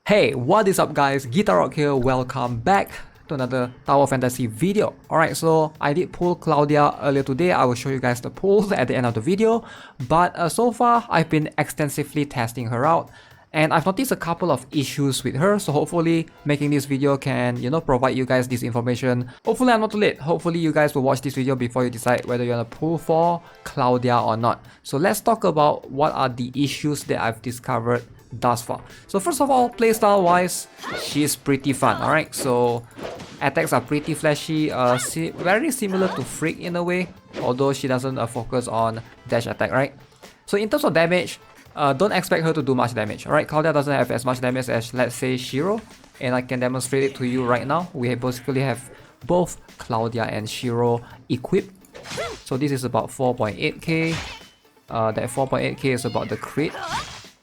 Hey, what is up guys, Guitar Rock here, welcome back to another Tower Fantasy video. Alright, so I did pull Claudia earlier today. I will show you guys the pulls at the end of the video. But so far, I've been extensively testing her out. And I've noticed a couple of issues with her, so hopefully making this video can, provide you guys this information. Hopefully I'm not too late. Hopefully you guys will watch this video before you decide whether you want to pull for Claudia or not. So let's talk about what are the issues that I've discovered thus far. So first of all, playstyle wise, she's pretty fun. Alright, so attacks are pretty flashy, very similar to Freak in a way, although she doesn't focus on dash attack, right? So in terms of damage, don't expect her to do much damage. Alright, Claudia doesn't have as much damage as, let's say, Shiro, and I can demonstrate it to you right now. We basically have both Claudia and Shiro equipped. So this is about 4.8k. That 4.8k is about the crit.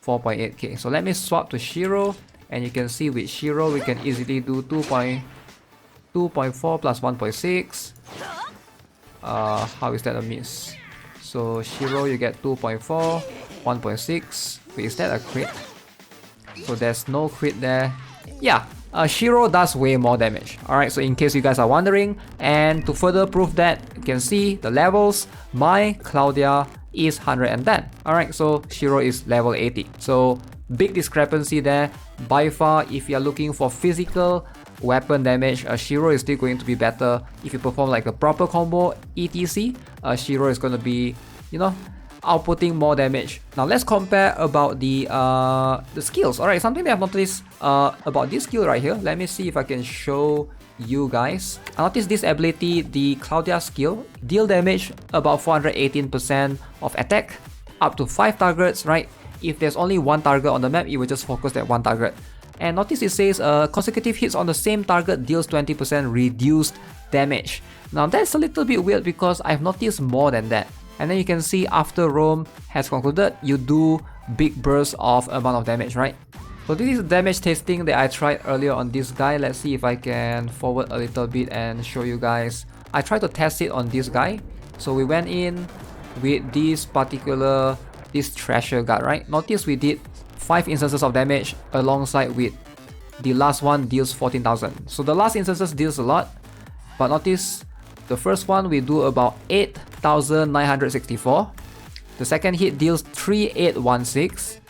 4.8k. So let me swap to Shiro, and you can see with Shiro we can easily do 2.4 plus 1.6. How is that a miss? So Shiro, you get 2.4, 1.6. Wait, is that a crit? So there's no crit there. Yeah, Shiro does way more damage. Alright, so in case you guys are wondering, and to further prove that, you can see the levels. My Claudia is 110. Alright, so Shiro is level 80. So big discrepancy there. By far, if you are looking for physical weapon damage, Shiro is still going to be better. If you perform like a proper combo, etc., Shiro is going to be, outputting more damage. Now let's compare about the skills. Alright, something that I've noticed about this skill right here. Let me see if I can show you guys. I noticed this ability, the Claudia skill, deal damage about 418% of attack, up to 5 targets, right? If there's only one target on the map, it will just focus that one target. And notice it says consecutive hits on the same target deals 20% reduced damage. Now that's a little bit weird because I've noticed more than that. And then you can see after roam has concluded, you do big bursts of amount of damage, right? So this is damage testing that I tried earlier on this guy. Let's see if I can forward a little bit and show you guys. I tried to test it on this guy. So we went in with this treasure guard, right? Notice we did 5 instances of damage alongside with the last one deals 14,000. So the last instances deals a lot, but notice the first one we do about 8,964. The second hit deals 3,816.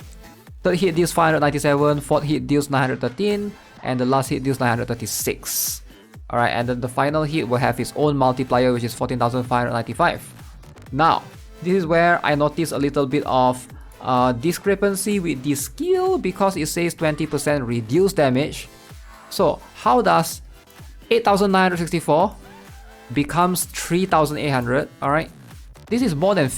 Third hit deals 597, fourth hit deals 913, and the last hit deals 936. Alright, and then the final hit will have its own multiplier, which is 14,595. Now, this is where I notice a little bit of discrepancy with the skill because it says 20% reduced damage. So, how does 8,964 becomes 3,800? Alright, this is more than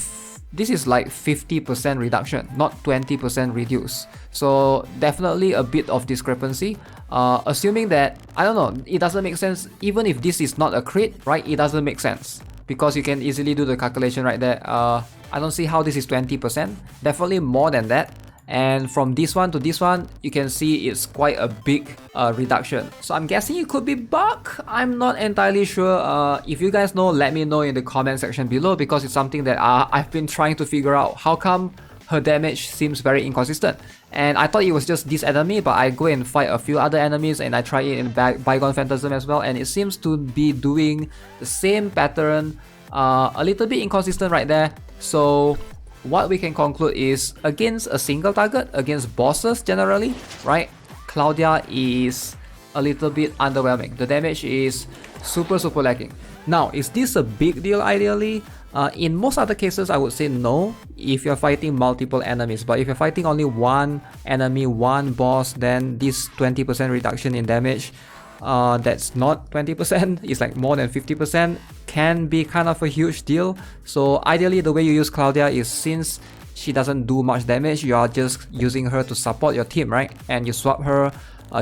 this is like 50% reduction, not 20% reduce. So definitely a bit of discrepancy. Assuming that, I don't know, it doesn't make sense. Even if this is not a crit, right, it doesn't make sense. Because you can easily do the calculation right there. I don't see how this is 20%. Definitely more than that. And from this one to this one, you can see it's quite a big reduction. So I'm guessing it could be bug. I'm not entirely sure. If you guys know, let me know in the comment section below, because it's something that I've been trying to figure out. How come her damage seems very inconsistent? And I thought it was just this enemy, but I go and fight a few other enemies and I try it in Bygone Phantasm as well, and it seems to be doing the same pattern, a little bit inconsistent right there. So what we can conclude is, against a single target, against bosses generally, right, Claudia is a little bit underwhelming. The damage is super lacking. Now, is this a big deal ideally? In most other cases, I would say no, if you're fighting multiple enemies. But if you're fighting only one enemy, one boss, then this 20% reduction in damage, that's not 20%, it's like more than 50%, can be kind of a huge deal. So ideally, the way you use Claudia is, since she doesn't do much damage, you are just using her to support your team, right? And you swap her,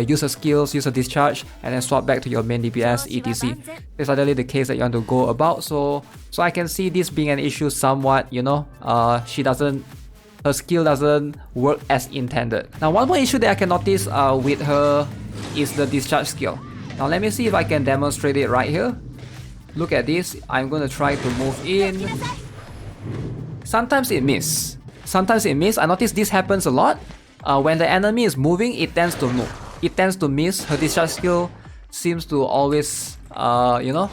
use her skills, use her discharge, and then swap back to your main DPS, etc. It's ideally the case that you want to go about. So I can see this being an issue somewhat, her skill doesn't work as intended. Now, one more issue that I can notice with her is the discharge skill. Now let me see if I can demonstrate it right here. Look at this. I'm going to try to move in. Sometimes it misses. I notice this happens a lot. When the enemy is moving, it tends to move. it tends to miss. Her discharge skill seems to always, you know,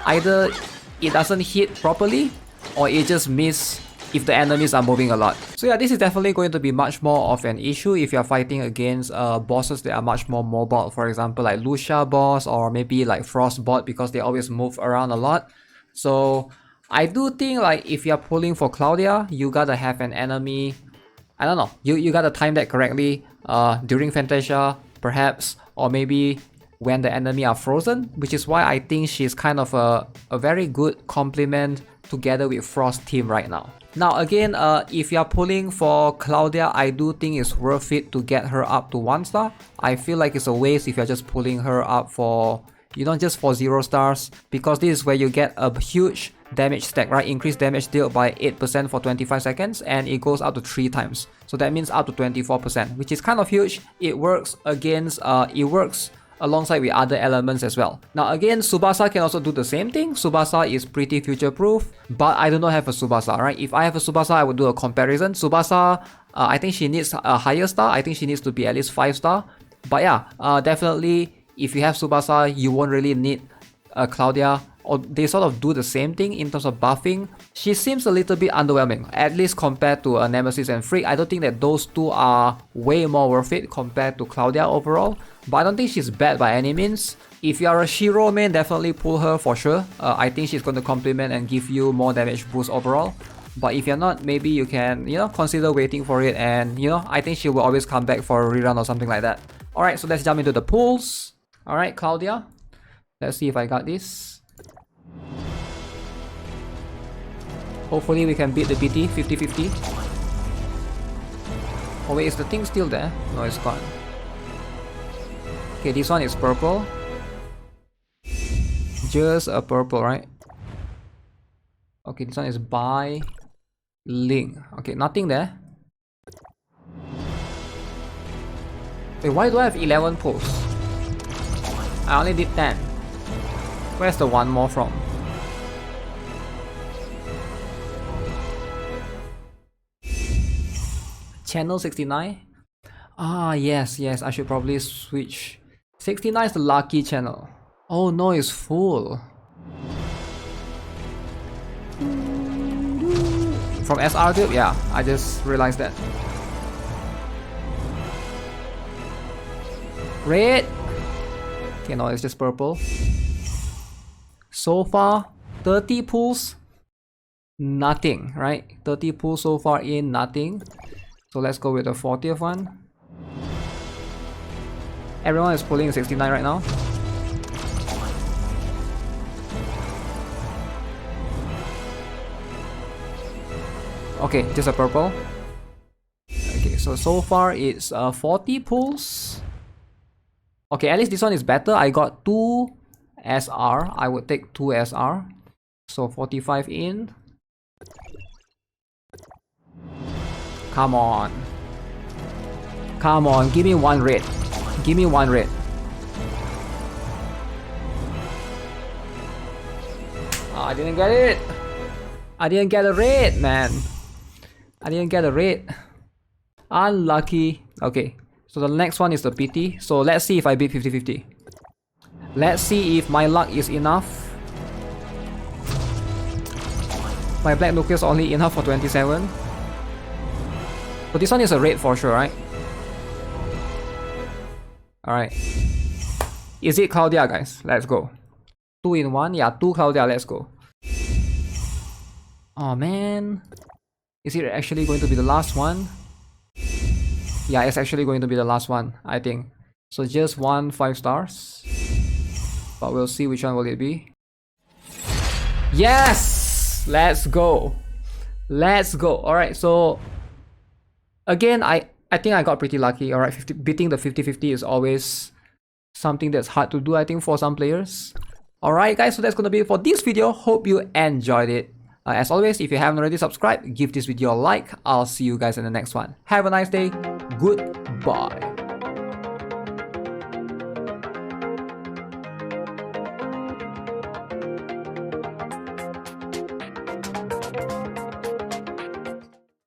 either it doesn't hit properly or it just miss if the enemies are moving a lot. So yeah, this is definitely going to be much more of an issue if you're fighting against bosses that are much more mobile. For example, like Lucia boss or maybe like Frost bot, because they always move around a lot. So I do think like if you're pulling for Claudia, you gotta have an enemy, I don't know, you gotta time that correctly during Fantasia perhaps, or maybe when the enemy are frozen, which is why I think she's kind of a very good complement together with Frost team right now. Now again, if you're pulling for Claudia, I do think it's worth it to get her up to 1 star. I feel like it's a waste if you're just pulling her up for, you know, just for 0 stars, because this is where you get a huge damage stack, right? Increased damage dealt by 8% for 25 seconds and it goes up to 3 times. So that means up to 24%, which is kind of huge. It works against, it works alongside with other elements as well. Now again, Tsubasa can also do the same thing. Tsubasa is pretty future proof, but I do not have a Tsubasa, right? If I have a Tsubasa, I would do a comparison. Tsubasa, I think she needs a higher star. I think she needs to be at least 5 star. But yeah, definitely if you have Tsubasa, you won't really need Claudia, or they sort of do the same thing in terms of buffing. She seems a little bit underwhelming, at least compared to Nemesis and Freak. I don't think that those two are way more worth it compared to Claudia overall, but I don't think she's bad by any means. If you are a Shiro main, definitely pull her for sure. I think she's going to complement and give you more damage boost overall. But if you're not, maybe you can, you know, consider waiting for it, and you know, I think she will always come back for a rerun or something like that. Alright, so let's jump into the pulls. Alright, Claudia. Let's see if I got this. Hopefully we can beat the PT 50-50. Oh wait, is the thing still there? No, it's gone. Okay, this one is purple. Just a purple, right? Okay, this one is by Link. Okay, nothing there. Wait, why do I have 11 pulls? I only did 10. Where's the one more from? Channel 69? Ah, yes, I should probably switch. 69 is the lucky channel. Oh no, it's full. From SR tube? Yeah, I just realized that. Red! Okay, no, it's just purple. So far, 30 pulls, nothing, right? 30 pulls so far in, nothing. So let's go with the 40th one. Everyone is pulling 69 right now. Okay, just a purple. Okay, so far it's 40 pulls. Okay, at least this one is better. I got 2 SR. I would take 2 SR. So 45 in. Come on. Come on, give me 1 red. Give me 1 red. Oh, I didn't get it. I didn't get a red, man. I didn't get a red. Unlucky. Okay, so the next one is the PT. So let's see if I beat 50-50. Let's see if my luck is enough. My black nucleus only enough for 27. So this one is a red for sure, right? Alright. Is it Claudia, guys? Let's go. 2 in 1. Yeah, 2 Claudia. Let's go. Oh man. Is it actually going to be the last one? Yeah, it's actually going to be the last one, I think. So just 1 5 stars. But we'll see which one will it be. Yes! Let's go. Let's go. Alright, so again, I think I got pretty lucky. Alright, beating the 50-50 is always something that's hard to do, I think, for some players. Alright guys, so that's gonna be it for this video. Hope you enjoyed it. As always, if you haven't already subscribed, give this video a like. I'll see you guys in the next one. Have a nice day. Goodbye.